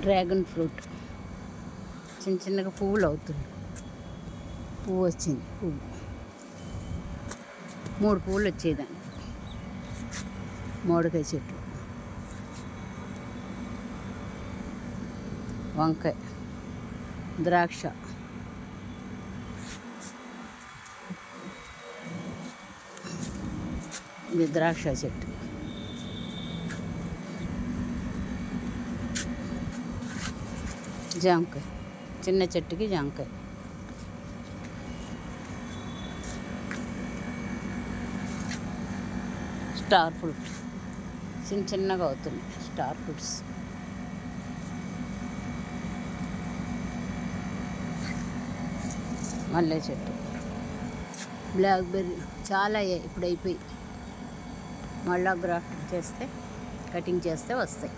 Dragon fruit చిన్న చిన్నగా పువ్వులు అవుతుంది. పువ్వు వచ్చింది. పువ్వు 3 పువ్వులు వచ్చేదాన్ని. మామిడికాయ చెట్లు, వంకాయ, ద్రాక్ష, ఇది ద్రాక్ష చెట్టు, జామకాయ, చిన్న చెట్టుకి జామకాయ, స్టార్ ఫ్రూట్ చిన్నగా అవుతుంది. స్టార్ ఫ్రూట్స్, మల్లె చెట్టు, బ్లాక్బెర్రీ చాలా అయ్యాయి. ఇప్పుడు అయిపోయి మళ్ళా గ్రాఫ్టింగ్ చేస్తే, కటింగ్ చేస్తే వస్తాయి.